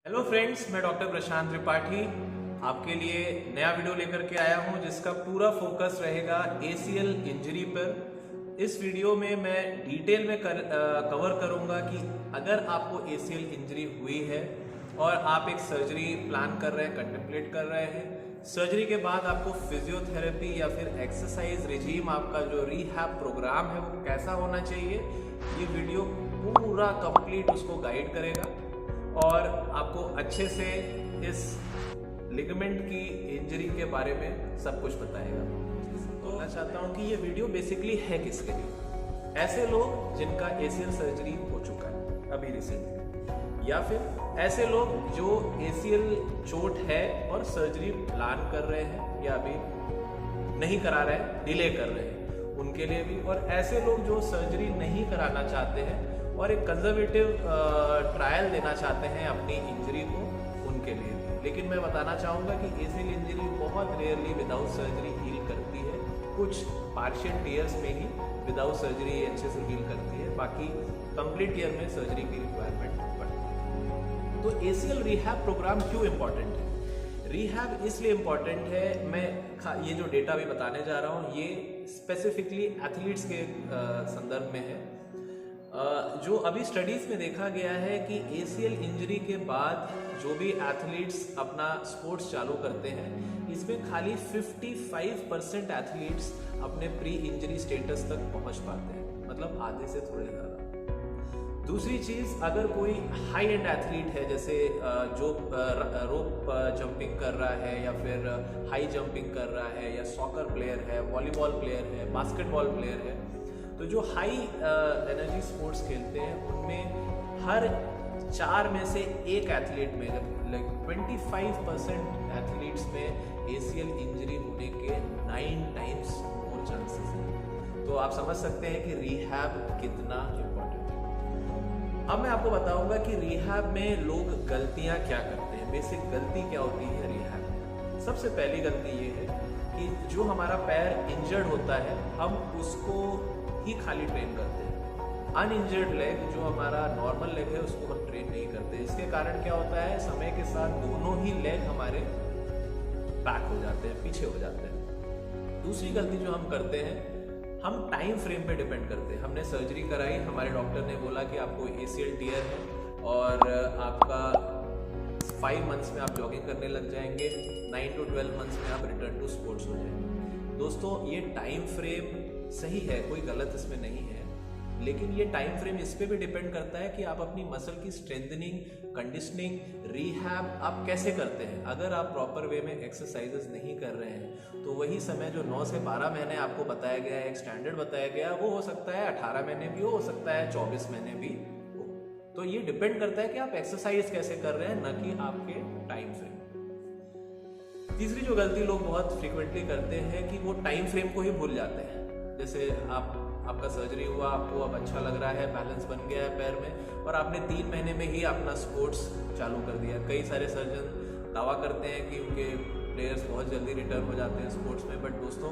Hello friends, मैं doctor प्रशांत त्रिपाठी आपके लिए नया वीडियो लेकर के आया हूं जिसका पूरा फोकस रहेगा एसीएल इंजरी पर। इस वीडियो में मैं डिटेल में कवर करूंगा कि अगर आपको एसीएल इंजरी हुई है और आप एक सर्जरी प्लान कर रहे हैं, कंटेम्पलेट कर रहे हैं, सर्जरी के बाद आपको फिजियोथेरेपी या फिर एक्सरसाइज रिजीम, आपका जो रिहैब प्रोग्राम है वो कैसा होना चाहिए, ये वीडियो पूरा कंप्लीट उसको गाइड करेगा और आपको अच्छे से इस लिगामेंट की इंजरी के बारे में सब कुछ बताएगा। तो मैं चाहता हूँ कि ये वीडियो बेसिकली है किसके लिए? ऐसे लोग जिनका एसीएल सर्जरी हो चुका है अभी रिसेंटली, या फिर ऐसे लोग जो एसीएल चोट है और सर्जरी प्लान कर रहे हैं या अभी नहीं करा रहे हैं, डिले कर रहे हैं, उनके लिए भी, और ऐसे लोग जो सर्जरी नहीं कराना चाहते हैं और एक कंजर्वेटिव ट्रायल देना चाहते हैं अपनी इंजरी को, उनके लिए भी। लेकिन मैं बताना चाहूँगा कि एसीएल इंजरी बहुत रेयरली विदाउट सर्जरी हील करती है, कुछ पार्शियल टीयर्स में ही विदाउट सर्जरी अच्छे से हील करती है, बाकी कंप्लीट टीयर में सर्जरी की रिक्वायरमेंट पड़ती है। तो एसीएल रिहैब प्रोग्राम क्यों इम्पॉर्टेंट है? रिहैब इसलिए इम्पॉर्टेंट है, मैं ये जो डेटा भी बताने जा रहा हूँ ये स्पेसिफिकली एथलीट्स के संदर्भ में है। जो अभी स्टडीज में देखा गया है कि एसीएल इंजरी के बाद जो भी एथलीट्स अपना स्पोर्ट्स चालू करते हैं, इसमें खाली 55% एथलीट्स अपने प्री इंजरी स्टेटस तक पहुंच पाते हैं, मतलब आधे से थोड़े ज़्यादा। दूसरी चीज़, अगर कोई हाई एंड एथलीट है, जैसे जो रोप जंपिंग कर रहा है या फिर हाई जंपिंग कर रहा है, या सॉकर प्लेयर है, वॉलीबॉल प्लेयर है, बास्केटबॉल प्लेयर है, तो जो हाई एनर्जी स्पोर्ट्स खेलते हैं उनमें हर 4 में से एक एथलीट में, 25% एथलीट्स में एसीएल इंजरी होने के 9 टाइम्स मोर चांसेस हैं। तो आप समझ सकते हैं कि रिहैब कितना इम्पोर्टेंट है। अब मैं आपको बताऊंगा कि रिहैब में लोग गलतियां क्या करते हैं, बेसिक गलती क्या होती है रिहैब में। सबसे पहली गलती ये है कि जो हमारा पैर इंजर्ड होता है हम उसको ही खाली ट्रेन करते हैं, अनइंजर्ड लेग जो हमारा नॉर्मल लेग है उसको हम ट्रेन नहीं करते। इसके कारण क्या होता है, समय के साथ दोनों ही लेग हमारे बैक हो जाते हैं, पीछे हो जाते हैं। दूसरी गलती जो हम करते हैं, हम टाइम फ्रेम पे डिपेंड करते हैं। हमने सर्जरी कराई, हमारे डॉक्टर ने बोला कि आपको एसीएल टीयर है और आपका 5 मंथ्स में आप जॉगिंग करने लग जाएंगे, 9 to 12 मंथ्स में आप रिटर्न टू स्पोर्ट्स हो जाएंगे। दोस्तों, ये टाइम फ्रेम सही है, कोई गलत इसमें नहीं है, लेकिन ये टाइम फ्रेम इस पे भी डिपेंड करता है कि आप अपनी मसल की स्ट्रेंथनिंग, कंडीशनिंग, रिहैब आप कैसे करते हैं। अगर आप प्रॉपर वे में एक्सरसाइजेस नहीं कर रहे हैं तो वही समय जो 9 से 12 महीने आपको बताया गया है, एक स्टैंडर्ड बताया गया, वो हो सकता है 18 महीने भी हो सकता है 24 महीने भी हो। तो ये डिपेंड करता है कि आप एक्सरसाइज कैसे कर रहे हैं, न कि आपके टाइम फ्रेम। तीसरी जो गलती लोग बहुत फ्रिक्वेंटली करते हैं कि वो टाइम फ्रेम को ही भूल जाते हैं। जैसे आपका सर्जरी हुआ, आपको अब अच्छा लग रहा है, बैलेंस बन गया है पैर में, और आपने 3 महीने में ही अपना स्पोर्ट्स चालू कर दिया। कई सारे सर्जन दावा करते हैं कि उनके प्लेयर्स बहुत जल्दी रिटर्न हो जाते हैं स्पोर्ट्स में, बट दोस्तों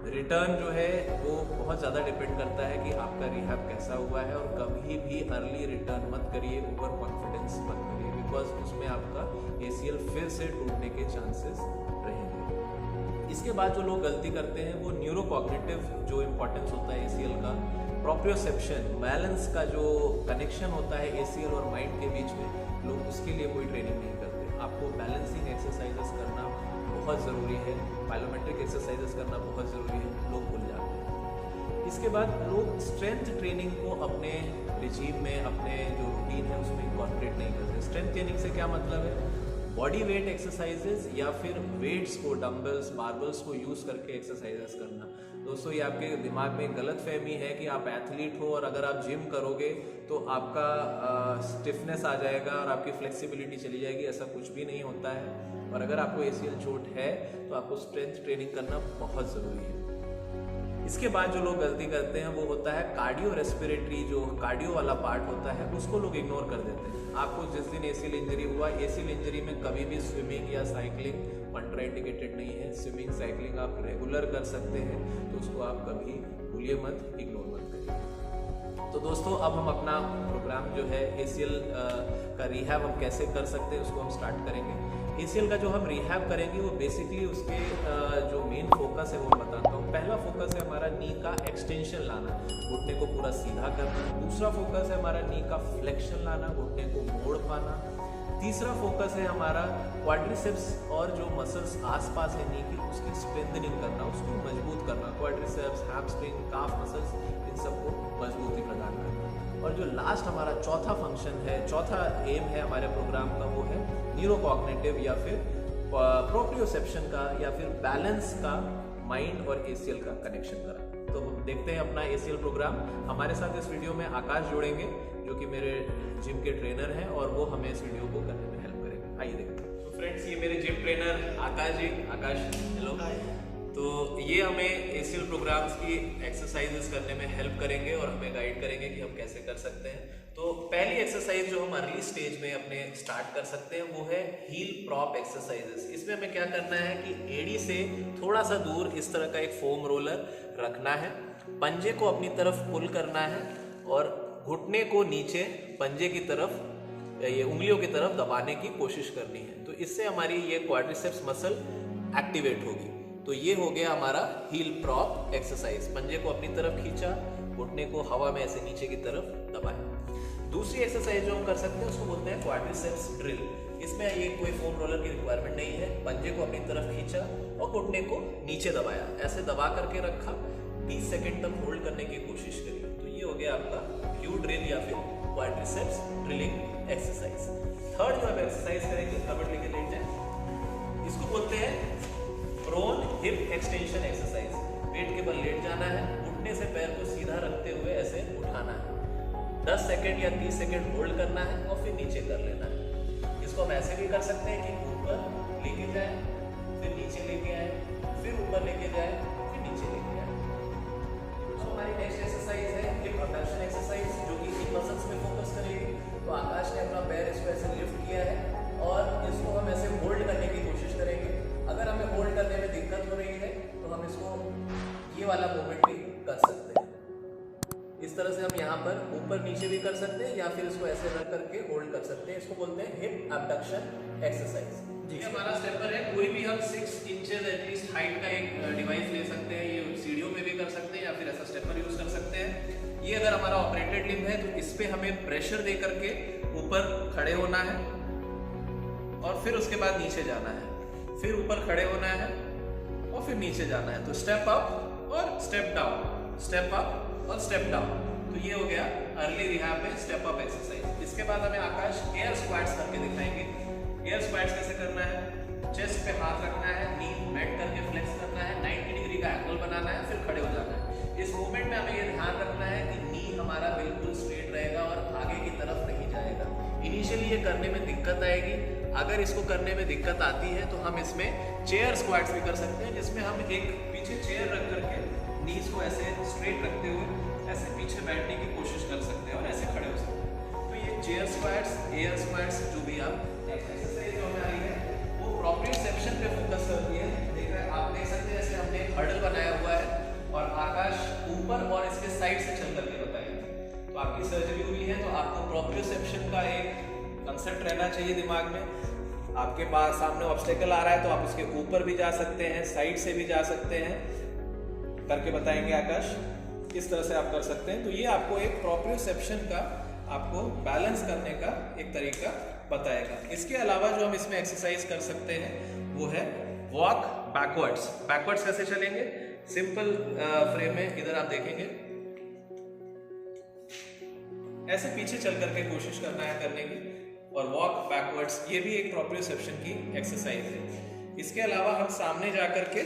रिटर्न जो है वो बहुत ज़्यादा डिपेंड करता है कि आपका रिहैब कैसा हुआ है। और कभी भी अर्ली रिटर्न मत करिए, ओवर कॉन्फिडेंस मत करिए, बिकॉज उसमें आपका एसीएल फिर से टूटने के चांसेस रहेंगे। इसके बाद जो लोग गलती करते हैं वो न्यूरोकॉग्निटिव जो इम्पोर्टेंस होता है एसीएल का, प्रोप्रियोसेप्शन, बैलेंस का जो कनेक्शन होता है एसीएल और माइंड के बीच में, लोग उसके लिए कोई ट्रेनिंग नहीं करते। आपको बैलेंसिंग एक्सरसाइजेस करना बहुत ज़रूरी है, पायोमेट्रिक एक्सरसाइजेस करना बहुत ज़रूरी है, लोग भूल जाते हैं। इसके बाद लोग स्ट्रेंथ ट्रेनिंग को अपने रिजीम में, अपने जो रूटीन है उसमें इनकॉर्पोरेट नहीं करते। स्ट्रेंथ ट्रेनिंग से क्या मतलब है? बॉडी वेट एक्सरसाइजेस या फिर वेट्स को, डंबल्स, मार्बल्स को यूज़ करके एक्सरसाइजेस करना। दोस्तों, ये आपके दिमाग में गलत फहमी है कि आप एथलीट हो और अगर आप जिम करोगे तो आपका स्टिफनेस आ जाएगा और आपकी फ्लेक्सिबिलिटी चली जाएगी। ऐसा कुछ भी नहीं होता है। और अगर आपको एसीएल चोट है तो आपको स्ट्रेंथ ट्रेनिंग करना बहुत ज़रूरी है। इसके बाद जो लोग गलती करते हैं वो होता है कार्डियो रेस्पिरेटरी, जो कार्डियो वाला पार्ट होता है उसको लोग इग्नोर कर देते हैं। आपको जिस दिन एसीएल इंजरी हुआ, एसीएल इंजरी में कभी भी स्विमिंग या साइकिलिंग कंट्राइंडिकेटेड नहीं है। स्विमिंग, साइकिलिंग आप रेगुलर कर सकते हैं, तो उसको आप कभी भूलिए मत, इग्नोर मत करिए। तो दोस्तों अब हम अपना प्रोग्राम जो है ACL का रिहैब हम कैसे कर सकते हैं उसको हम स्टार्ट करेंगे। ACL का जो हम रिहैब करेंगे वो बेसिकली उसके जो मेन फोकस है वो मैं बताता हूँ। पहला फोकस है हमारा नी का एक्सटेंशन लाना, घुटने को पूरा सीधा करना। दूसरा फोकस है हमारा नी का फ्लेक्शन लाना, घुटने को मोड़ पाना। तीसरा फोकस है हमारा क्वाड्रिसेप्स और जो मसल्स आसपास है नी की उसकी स्ट्रेंथनिंग करना, उसको मजबूत करना। क्वाड्रिसेप्स, हैमस्ट्रिंग, काफ मसल्स, इन सबको मजबूती प्रदान करना। और जो लास्ट हमारा चौथा फंक्शन है, चौथा एम है हमारे प्रोग्राम का, वो है न्यूरोकॉग्निटिव या फिर प्रोप्रियोसेप्शन का या फिर बैलेंस का माइंड और ACL का कनेक्शन करा। तो हम देखते हैं अपना ACL प्रोग्राम। हमारे साथ इस वीडियो में आकाश जुड़ेंगे जो कि मेरे जिम के ट्रेनर हैं और वो हमें इस वीडियो को करने में हेल्प करेंगे। आइए देखते हैं। तो फ्रेंड्स, ये मेरे जिम ट्रेनर आकाश जी। आकाश, हेलो। तो ये हमें ACL प्रोग्राम्स की एक्सरसाइजेस करने में हेल्प करेंगे और हमें गाइड करेंगे कि हम कैसे कर सकते हैं। तो पहली एक्सरसाइज जो हम अर्ली स्टेज में अपने स्टार्ट कर सकते हैं वो है हील प्रॉप एक्सरसाइजेस। इसमें हमें क्या करना है कि एड़ी से थोड़ा सा दूर इस तरह का एक फोम रोलर रखना है, पंजे को अपनी तरफ पुल करना है और घुटने को नीचे पंजे की तरफ, ये उंगलियों की तरफ दबाने की कोशिश करनी है। तो इससे हमारी ये क्वाड्रिसेप्स मसल एक्टिवेट होगी। तो ये हो गया हमारा हील प्रॉप एक्सरसाइज। पंजे को अपनी तरफ खींचा, घुटने को हवा में ऐसे नीचे की तरफ दबाया। दूसरी एक्सरसाइज जो हम कर सकते हैं उसको बोलते हैं क्वाड्रिसेप्स ड्रिल। इसमें ये कोई फोम रोलर की रिक्वायरमेंट नहीं है। पंजे को अपनी तरफ खींचा और घुटने को नीचे दबाया, ऐसे दबा करके रखा, 30 सेकेंड तक होल्ड करने की कोशिश करिए। तो ये हो गया आपका क्यू ड्रिल या फिर क्वाड्रिसेप्स ड्रिलिंग एक्सरसाइज। थर्ड जो हम एक्सरसाइज करेंगे, कवर लेके लेट जाए, इसको बोलते हैं प्रोन हिप एक्सटेंशन एक्सरसाइज। पेट के बल लेट जाना है, घुटने से पैर को सीधा रखते हुए ऐसे उठाना है, 10 सेकेंड या 30 सेकेंड होल्ड करना है और फिर नीचे कर लेना है। इसको हम ऐसे भी कर सकते हैं कि ऊपर लेके जाए, फिर नीचे लेके आए, फिर ऊपर लेके जाए, फिर नीचे लेके आए। तो हमारी नेक्स्ट एक्सरसाइज है हिप अबडक्शन एक्सरसाइज, जो कि हिप मसल्स में फोकस करेगी। तो आकाश ने अपना पैर इसको ऐसे लिफ्ट किया है और इसको हम ऐसे होल्ड करने की कोशिश करेंगे। अगर हमें होल्ड करने में दिक्कत हो रही है तो हम इसको ये वाला मूवमेंट भी कर सकते हैं। इस तरह से हम यहाँ पर ऊपर नीचे भी कर सकते हैं या फिर इसको ऐसे रख करके होल्ड कर सकते हैं। इसको बोलते हैं हिप अबडक्शन एक्सरसाइज। ये हमारा स्टेपर है। कोई भी हम 6 इंचेस एटलीस्ट हाइट का एक डिवाइस ले सकते हैं। ये सीढ़ियों में भी कर सकते हैं या फिर ऐसा स्टेपर यूज कर सकते हैं। ये अगर हमारा ऑपरेटेड लिम्ब है तो इस पे हमें प्रेशर दे करके ऊपर खड़े होना है और फिर उसके बाद नीचे जाना है, फिर ऊपर खड़े होना है और फिर नीचे जाना है। तो स्टेप अप और स्टेप डाउन, स्टेप अप और स्टेप डाउन। तो ये हो गया अर्ली रिहैब में स्टेप अप एक्सरसाइज। इसके बाद हमें आकाश एयर स्क्वाट्स करके दिखाएंगे। एयर स्क्वाट्स कैसे करना है, चेस्ट पे हाथ रखना है, नी बेंड करके फ्लेक्स करना है, 90 डिग्री का एंगल बनाना है, फिर खड़े हो जाना है। इस मूवमेंट में हमें ये ध्यान रखना है कि नी हमारा बिल्कुल स्ट्रेट रहेगा और आगे की तरफ नहीं जाएगा। इनिशियली ये करने में दिक्कत आएगी। अगर इसको करने में दिक्कत आती है तो हम इसमें चेयर स्क्वाट्स भी कर सकते हैं, जिसमें हम एक पीछे चेयर रख करके नीज को ऐसे स्ट्रेट रखते हुए ऐसे पीछे बैठने की कोशिश कर सकते हैं और ऐसे खड़े हो सकते हैं। तो ये चेयर स्क्वाट्स, एयर स्क्वाट्स, जो भी आप एक्सरसाइज जो हमारी है वो प्रोप्रियोसेप्शन पे फोकस करती है। आप देख सकते हैं ऐसे हमने एक हर्डल बनाया हुआ है और आकाश ऊपर और इसके साइड से चल करके बताएंगे। तो आपकी सर्जरी हुई है तो आपको प्रोप्रियोसेप्शन का एक कंसेप्ट रहना चाहिए दिमाग में। आपके पास सामने ऑब्स्टेकल आ रहा है तो आप उसके ऊपर भी जा सकते हैं, साइड से भी जा सकते हैं, करके बताएंगे आकाश। इस तरह से आप कर सकते हैं। तो ये आपको एक प्रोप्रियोसेप्शन का आपको बैलेंस करने का एक तरीका बताएगा। इसके अलावा जो हम इसमें एक्सरसाइज कर सकते हैं वो है वॉक बैकवर्ड्स। बैकवर्ड्स कैसे चलेंगे, सिंपल फ्रेम में इधर आप देखेंगे ऐसे पीछे चल करके कोशिश करना है करने की, और वॉक बैकवर्ड्स, ये भी एक प्रोप्रियोसेप्शन की एक्सरसाइज है। इसके अलावा हम सामने जा करके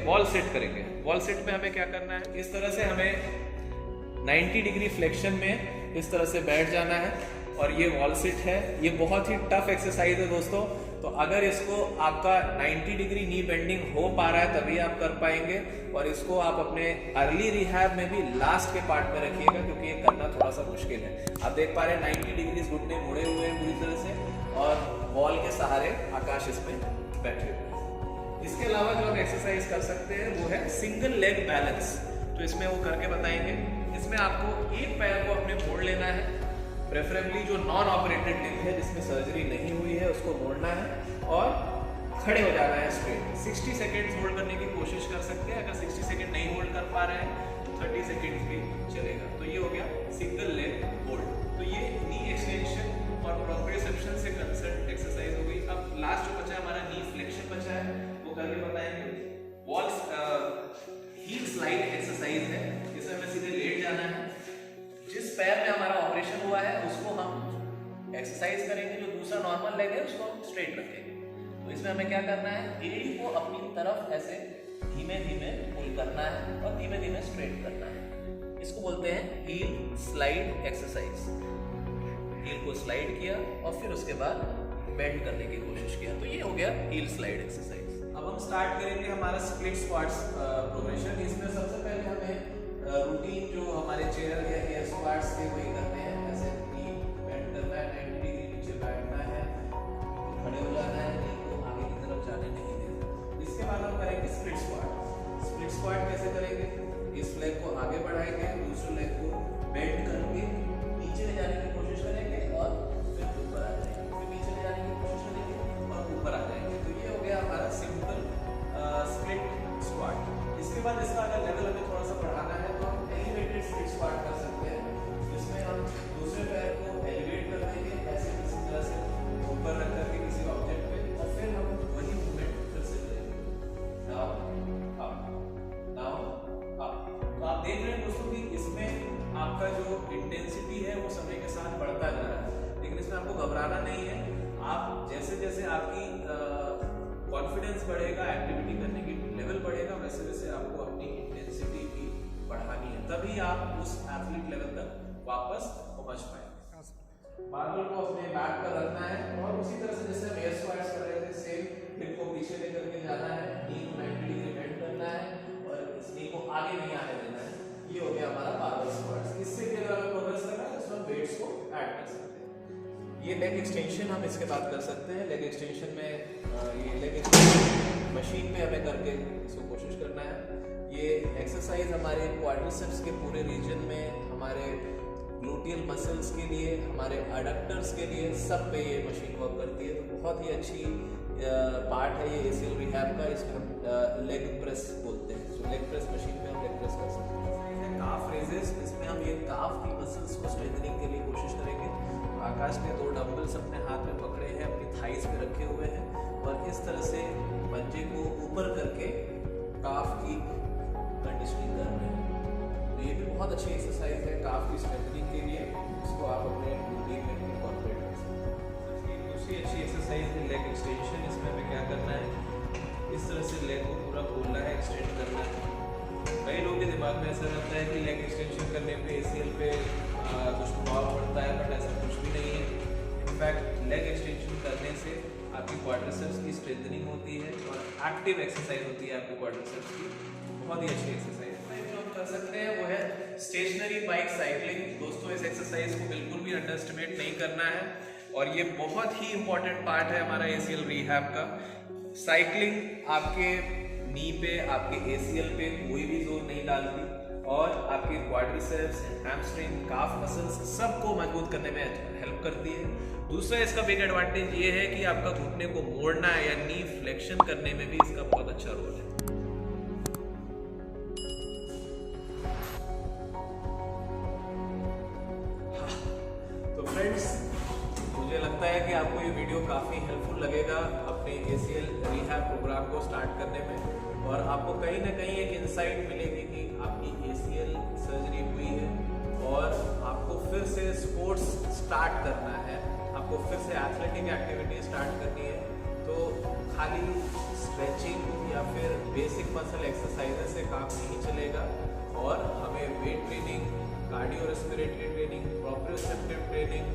वॉल सेट करेंगे। वॉल सेट में हमें क्या करना है, इस तरह से हमें 90 डिग्री फ्लेक्शन में इस तरह से बैठ जाना है और ये वॉल सेट है। ये बहुत ही टफ एक्सरसाइज है दोस्तों। तो अगर इसको आपका 90 डिग्री नी बेंडिंग हो पा रहा है तभी आप कर पाएंगे, और इसको आप अपने अर्ली रिहैब में भी लास्ट के पार्ट में रखिएगा क्योंकि ये करना थोड़ा सा मुश्किल है। आप देख पा रहे हैं 90 डिग्री घुटने मुड़े हुए हैं पूरी तरह से और वॉल के सहारे आकाश इसमें बैठे हुए हैं। इसके अलावा जो हम एक्सरसाइज कर सकते हैं वो है सिंगल लेग बैलेंस। तो इसमें वो करके बताएंगे। इसमें आपको एक पैर को अपने मोड़ लेना है, प्रेफरेबली जो नॉन ऑपरेटेड लिम्ब है जिसमें सर्जरी नहीं हुई है उसको मोड़ना है और खड़े हो जाना है स्ट्रेट। 60 सेकेंड्स होल्ड करने की कोशिश कर सकते हैं। अगर 60 सेकेंड नहीं होल्ड कर पा रहे हैं तो 30 सेकेंड्स भी चलेगा। तो ये हो गया सिंगल लेग होल्ड। तो ये नी एक्सटेंशन और प्रोप्रियोसेप्शन से कंसर्न एक्सरसाइज हो गई। अब लास्ट जो बचा है हमारा नी फ्लेक्शन बचा है, वो करके बताएंगे। वॉल्स हील स्लाइड एक्सरसाइज है, इसमें हमें सीधे लेट जाना है। जिस पैर में हमारा ऑपरेशन हुआ है उसको हम एक्सरसाइज करेंगे, जो दूसरा नॉर्मल लेग है उसको हम स्ट्रेट रखेंगे। तो इसमें हमें क्या करना है, एड़ी को अपनी तरफ ऐसे धीमे धीमे पुल करना है और धीमे धीमे स्ट्रेट करना है। इसको बोलते हैं हील स्लाइड एक्सरसाइज। हील को स्लाइड किया और फिर उसके बाद बेंड करने की कोशिश किया, तो ये हो गया हील स्लाइड एक्सरसाइज। अब हम स्टार्ट करेंगे हमारा स्प्लिट स्क्वाट्स प्रोग्रेशन। इसमें सबसे पहले हमें रूटीन जो हमारे चेयर या एयर स्क्वाट्स थे वही करने हैं। ऐसे नी बेंड करना है, 90 डिग्री नीचे बैठना है, खड़े हो जाना है, नी को आगे की तरफ जाने नहीं देना। इसके बाद हम करेंगे स्प्लिट स्क्वाट। स्प्लिट स्क्वाट कैसे करेंगे, इस लेग को आगे बढ़ाएंगे, दूसरे लेग को बेंड करके नीचे ले जाने की कोशिश करेंगे और फिर ऊपर आ जाएंगे, फिर नीचे ले जाने की कोशिश करेंगे और ऊपर आ जाएंगे। तो ये हो गया हमारा सिंपल स्प्लिट स्क्वाट। इसके बाद इसका अगर लेवल हमें थोड़ा सा बढ़ाना है तो हम एलिवेटेड स्प्लिट स्क्वाट कर सकते हैं, जिसमें हम दूसरे पैर को एलिवेट कर देंगे ऐसे किसी तरह से ऊपर रख करके किसी ऑब्जेक्ट पे, और फिर हम वही मूवमेंट फिर से करेंगे, डाउन अप डाउन अप। तो आप देख रहे हैं दोस्तों कि इसमें आपका जो इंटेंसिटी है वो समय के साथ बढ़ता जा रहा है, लेकिन इसमें आपको घबराना नहीं है। आप जैसे जैसे आपकी कॉन्फिडेंस बढ़ेगा, एक्टिविटी करने की लेवल बढ़ेगा, वैसे वैसे आपको अपनी इंटेंसिटी भी बढ़ानी है, तभी आप उस एथलीट लेवल तक वापस पहुंच पाएंगे। बारबल को अपने बैक पर रखना है और उसी तरह से जैसे हम एयर स्क्वाट्स कर रहे थे सेम हिप को पीछे लेकर के जाना है, नी को 90 डिग्री बेंड करना है और इस नी को आगे नहीं आने देना है। ये हो गया हमारा बारबल स्क्वाट्स। इससे भी अगर हमें प्रोग्रेस करना है तो हम वेट्स को ऐड कर सकते हैं। ये लेग एक्सटेंशन हम इसके बाद कर सकते हैं। लेग एक्सटेंशन में ये लेग एक्सटेंशन मशीन पे हमें करके इसको कोशिश करना है। ये एक्सरसाइज हमारे क्वाड्रिसेप्स के पूरे रीजन में, हमारे ग्लूटियल मसल्स के लिए, हमारे एडक्टर्स के लिए, सब पे ये मशीन वर्क करती है। तो बहुत ही अच्छी पार्ट है ये ACL रिहैब का। इसको हम लेग प्रेस बोलते हैं। तो लेग प्रेस मशीन पे हम लेग प्रेस कर सकते हैं। काफ रेजेस, इसमें हम ये काफ की मसल्स को स्ट्रेंथनिंग के लिए कोशिश करेंगे। आकाश ने 2 डंबल्स अपने हाथ में पकड़े हैं, अपनी थाइस पे रखे हुए हैं और इस तरह से पंजे को ऊपर करके काफ की कंडीशनिंग कर रहे हैं। तो ये भी बहुत अच्छी एक्सरसाइज है काफ की स्ट्रेंथनिंग के लिए। इसको आप अपने रूटीन में इनकॉर्पोरेट कर सकते हैं। दूसरी अच्छी एक्सरसाइज है लेग एक्सटेंशन। इसमें हमें क्या करना है, इस तरह से लेग को पूरा खोलना है, एक्सटेंड करना है। कई लोगों के दिमाग में ऐसा रहता है कि लेग एक्सटेंशन करने पे ACL पे दुष्प्रभाव पड़ता है, बट ऐसा कुछ भी नहीं है। इनफैक्ट लेग एक्सटेंशन करने से आपकी क्वाड्रिसेप्स की स्ट्रेंथनिंग होती है और एक्टिव एक्सरसाइज होती है आपकी क्वाड्रिसेप्स की। बहुत ही अच्छी एक्सरसाइज है। जो हम कर सकते हैं वो है स्टेशनरी बाइक साइकिलिंग। दोस्तों इस एक्सरसाइज को बिल्कुल भी अंडरएस्टिमेट नहीं करना है और ये बहुत ही इंपॉर्टेंट पार्ट है हमारा ACL रिहैब का। साइकिलिंग आपके नी पे, आपके ACL पे कोई भी जोर नहीं डालती और आपके क्वाड्रिसेप्स, हैमस्ट्रिंग, काफ मसल्स सबको मजबूत करने में हेल्प करती है। दूसरा इसका बिग एडवांटेज ये है कि आपका घुटने को मोड़ना है या नी फ्लेक्शन करने में भी इसका बहुत अच्छा रोल है। तो फ्रेंड्स, मुझे लगता है कि आपको ये वीडियो काफ़ी हेल्पफुल लगेगा अपने ACL रिहैब प्रोग्राम को स्टार्ट करने में, और आपको कहीं ना कहीं एक इंसाइट मिलेगी कि आपकी ACL सर्जरी हुई है और आपको फिर से स्पोर्ट्स स्टार्ट करना है, आपको फिर से एथलेटिक एक्टिविटी स्टार्ट करनी है। तो खाली स्ट्रेचिंग या फिर बेसिक मसल एक्सरसाइजेज से काम नहीं चलेगा और हमें weight training, cardio respiratory training, proprioceptive training,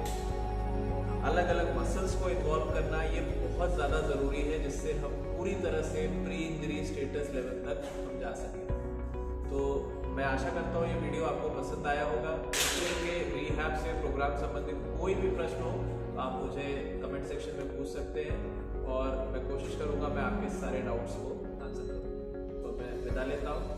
अलग अलग मसल्स को इन्वॉल्व करना ये बहुत ज़्यादा ज़रूरी है, जिससे हम पूरी तरह से प्री इंजरी स्टेटस लेवल तक हम जा सकें। तो मैं आशा करता हूँ ये वीडियो आपको पसंद आया होगा। के रिहैब से प्रोग्राम संबंधित कोई भी प्रश्न हो तो आप मुझे कमेंट सेक्शन में पूछ सकते हैं और मैं कोशिश करूँगा मैं आपके सारे डाउट्स को आंसर करूँ। तो मैं विदा लेता हूँ।